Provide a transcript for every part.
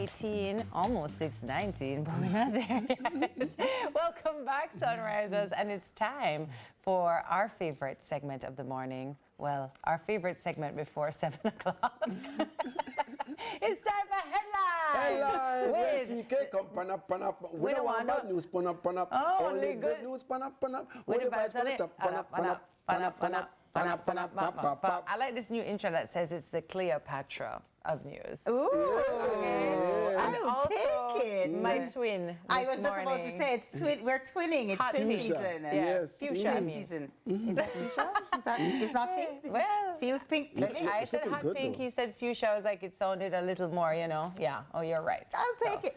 6:18, almost 6:19, but we're not there yet. Welcome back, Sunrisers, and it's time for our favorite segment of the morning. Well, our favorite segment before 7 o'clock. It's time for Headlines! Headlines! When TK come pan up. We don't want bad news pan up. Oh, only good news pan up. With the vibes on it. Pan up. I like this new intro that says it's the Cleopatra of news. Ooh. Okay. And I'll take it. my twin I was just about to say, we're twinning. It's Hot twin fuchsia. season. Yes. Fuchsia, I Twin mean. season. Is that fuchsia? It's not pink? Well, feels pink to me. I said looking hot good, pink, though. he said fuchsia. I was like, it sounded a little more, you know. Yeah, oh, you're right. I'll take it.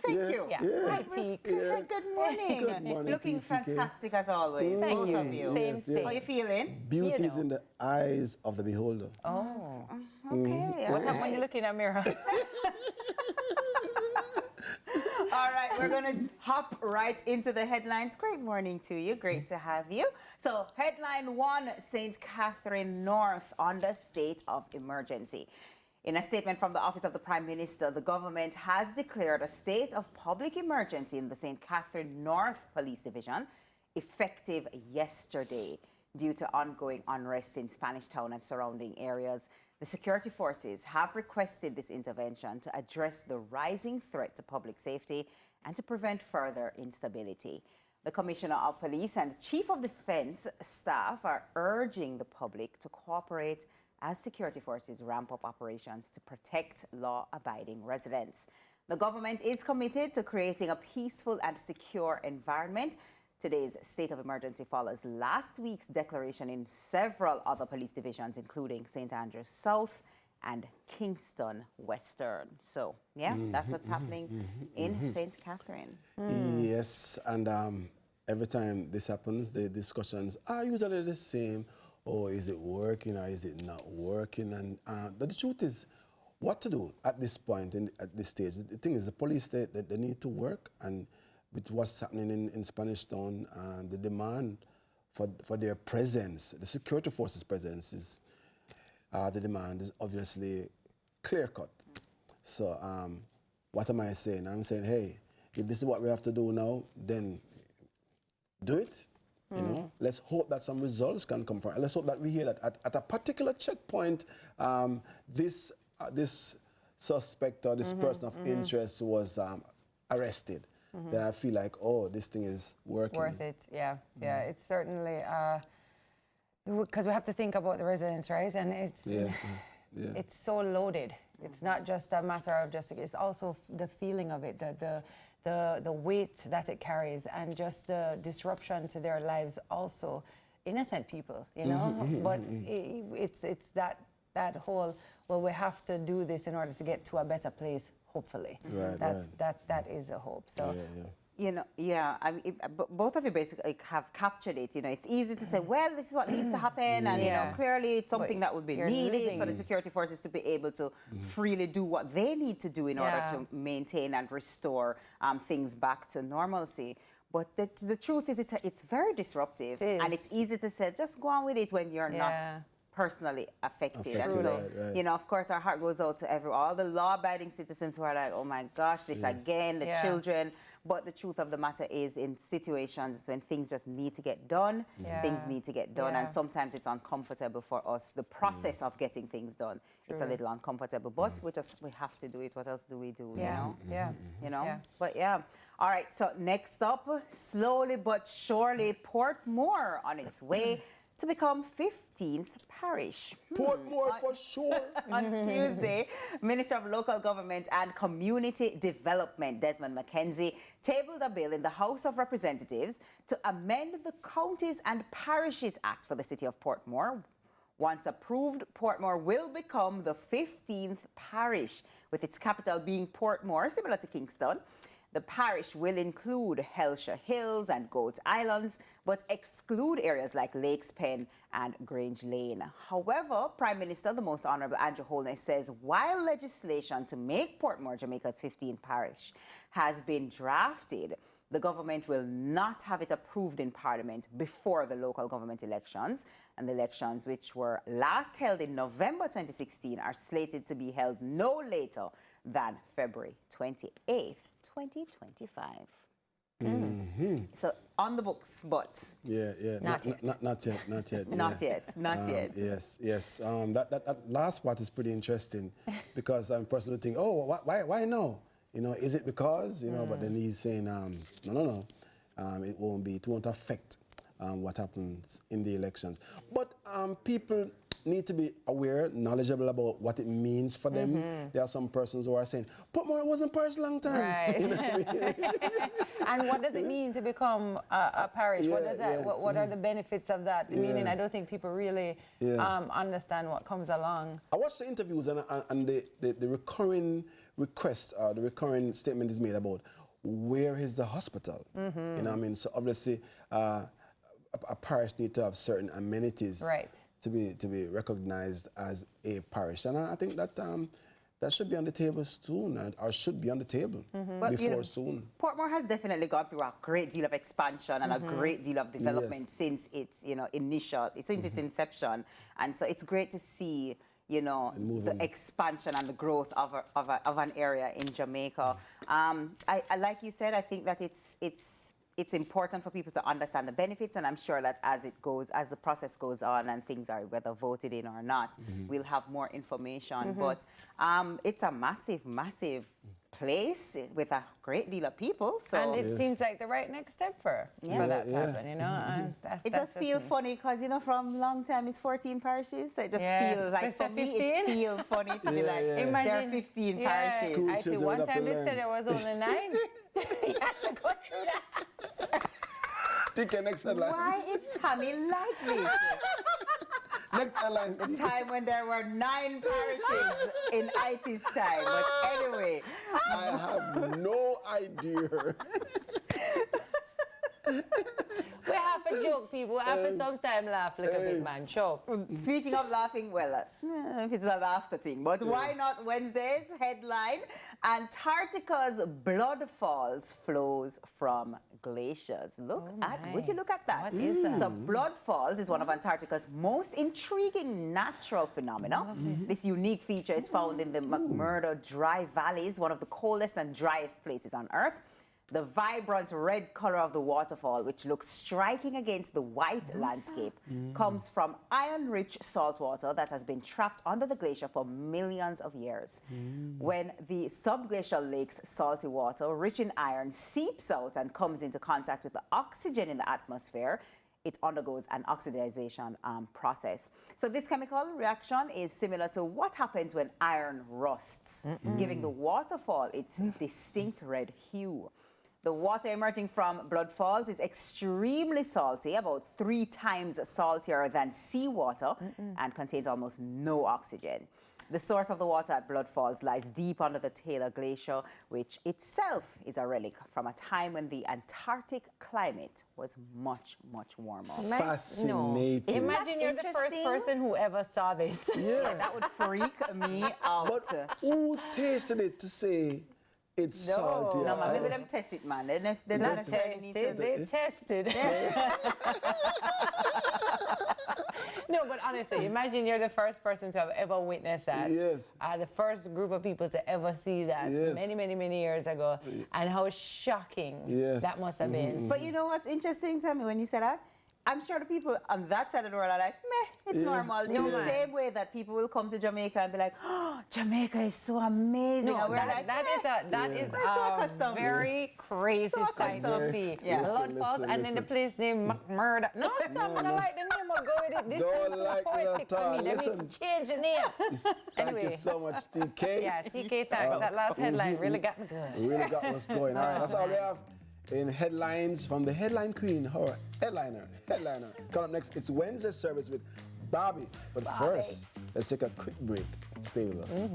Thank you. Yeah. Yeah. Hi, Teek. Good morning. Good morning, Looking TK. fantastic as always. Thank Both you. of you. Same, Yes, same. yes. How you feeling? Beauty You is in the eyes of the beholder. Oh. Okay. What happened when you look in a mirror? All right, we're going to hop right into the headlines. Great morning to you. Great to have you. So, headline 1, St. Catherine North under state of emergency. In a statement from the Office of the Prime Minister, the government has declared a state of public emergency in the St. Catherine North Police Division, effective yesterday. Due to ongoing unrest in Spanish Town and surrounding areas, the security forces have requested this intervention to address the rising threat to public safety and to prevent further instability. The Commissioner of Police and Chief of Defense staff are urging the public to cooperate as security forces ramp up operations to protect law-abiding residents. The government is committed to creating a peaceful and secure environment. Today's state of emergency follows last week's declaration in several other police divisions, including St. Andrews South and Kingston Western. So, yeah, that's what's happening in St. Catherine. Yes, and every time this happens, the discussions are usually the same. Oh, is it working or is it not working? And the truth is, what to do at this point, at this stage? The thing is, the police, they need to work, and with what's happening in Spanish Town, the demand for their presence, the security forces' presence, is the demand is obviously clear-cut. So what am I saying? I'm saying, hey, if this is what we have to do now, then do it. You know, let's hope that some results can come from it. Let's hope that we hear that at a particular checkpoint, this suspect or this person of interest was arrested. Then I feel like, oh, this thing is working. Worth it, yeah. Yeah, it's certainly, because we have to think about the residents, right? And it's so loaded. It's not just a matter of just, it's also the feeling of it, the weight that it carries, and just the disruption to their lives also. Innocent people, you know? But it's that whole, well, we have to do this in order to get to a better place, hopefully. Right, that is a hope. So. You know, yeah, I mean, both of you basically have captured it. You know, it's easy to say, well, this is what needs to happen, and, you know, clearly it's something that would be needed for the security forces to be able to freely do what they need to do in order to maintain and restore things back to normalcy. But the truth is, it's very disruptive, and it's easy to say, just go on with it when you're not personally affected. And so, you know, of course, our heart goes out to all the law-abiding citizens who are like, oh my gosh, this again, the children. But the truth of the matter is, in situations when things just need to get done, things need to get done. And sometimes it's uncomfortable for us. The process of getting things done, it's a little uncomfortable. But we have to do it. What else do we do, you know? You know? But all right, so next up, slowly but surely, Portmore on its way to become 15th parish. Portmore for sure. On Tuesday, Minister of Local Government and Community Development, Desmond McKenzie, tabled a bill in the House of Representatives to amend the Counties and Parishes Act for the city of Portmore. Once approved, Portmore will become the 15th parish, with its capital being Portmore, similar to Kingston. The parish will include Hellshire Hills and Goat Islands, but exclude areas like Lakes Pen and Grange Lane. However, Prime Minister, the Most Honourable Andrew Holness, says while legislation to make Portmore Jamaica's 15th parish has been drafted, the government will not have it approved in Parliament before the local government elections. And the elections, which were last held in November 2016, are slated to be held no later than February 28th, 2025. So on the books, but Not yet. Not yet. not yeah. yet, not yet. Yes. That last part is pretty interesting because I'm personally thinking, oh, why no? You know, is it because, you know, but then he's saying, no. It won't affect what happens in the elections. But people need to be aware, knowledgeable about what it means for them. There are some persons who are saying, Portmore wasn't parish a long time. Right. You know what I mean? And what does it mean to become a parish? What does that? Yeah. What are the benefits of that? Meaning, I don't think people really understand what comes along. I watched the interviews and the recurring request, the recurring statement is made about where is the hospital? You know what I mean? So obviously, a parish need to have certain amenities. Right. To be recognized as a parish, and I think that that should be on the table soon, or should be on the table before soon. Portmore has definitely gone through a great deal of expansion and a great deal of development since its since its inception, and so it's great to see the expansion and the growth of an area in Jamaica. I like you said, I think that it's important for people to understand the benefits, and I'm sure that as the process goes on and things are whether voted in or not, we'll have more information. But it's a massive place with a great deal of people. So And it seems like the right next step for that to happen, you know. And it does feel funny because, from long time it's 14 parishes, so it just feels like for me it feels funny to be like, there are 15 parishes. School I see children one have to time they learn. said there was only 9. You had to go through that. Take your next headline. Why is Tami like this? Next headline. The time when there were 9 parishes in IT's time. But anyway. I have no idea. We have to joke, people. We have to sometimes laugh like a big man. Sure. Speaking of laughing, well, if it's a laughter thing, but why not Wednesday's headline? Antarctica's blood falls flows from glaciers. Would you look at that? What is that? So blood falls is one of Antarctica's most intriguing natural phenomena. This unique feature is found in the McMurdo Dry Valleys, one of the coldest and driest places on Earth. The vibrant red color of the waterfall, which looks striking against the white landscape, comes from iron-rich salt water that has been trapped under the glacier for millions of years. When the subglacial lake's salty water, rich in iron, seeps out and comes into contact with the oxygen in the atmosphere, it undergoes an oxidization process. So this chemical reaction is similar to what happens when iron rusts, giving the waterfall its distinct red hue. The water emerging from blood falls is extremely salty, about 3 times saltier than seawater, and contains almost no oxygen. The source of the water at Blood Falls lies deep under the Taylor Glacier, which itself is a relic from a time when the Antarctic climate was much, much warmer. Fascinating. No. Imagine you're the first person who ever saw this. Yeah. That would freak me out. But who tasted it to say it's salty? No, man, maybe them test it, man. They don't necessarily need to. They tested. No, but honestly, imagine you're the first person to have ever witnessed that. Yes. The first group of people to ever see that many, many, many years ago. And how shocking that must have been. But you know what's interesting, Tami, when you said that? I'm sure the people on that side of the world are like, meh, it's normal. In the same way that people will come to Jamaica and be like, oh, Jamaica is so amazing. No, and we're like, that is so a very crazy sight to see. Blood Falls, and then the place named McMurdo. No, someone like the name will go with it. This Don't is like poetic that, for me. They listen. need to change the name. Thank you so much, TK. Yeah, TK, thanks. That last headline really got me good. Really got us going. All right, that's all we have in headlines from the headline queen, her headliner. Coming up next, it's Wednesday service with Bobby. But first, let's take a quick break. Stay with us.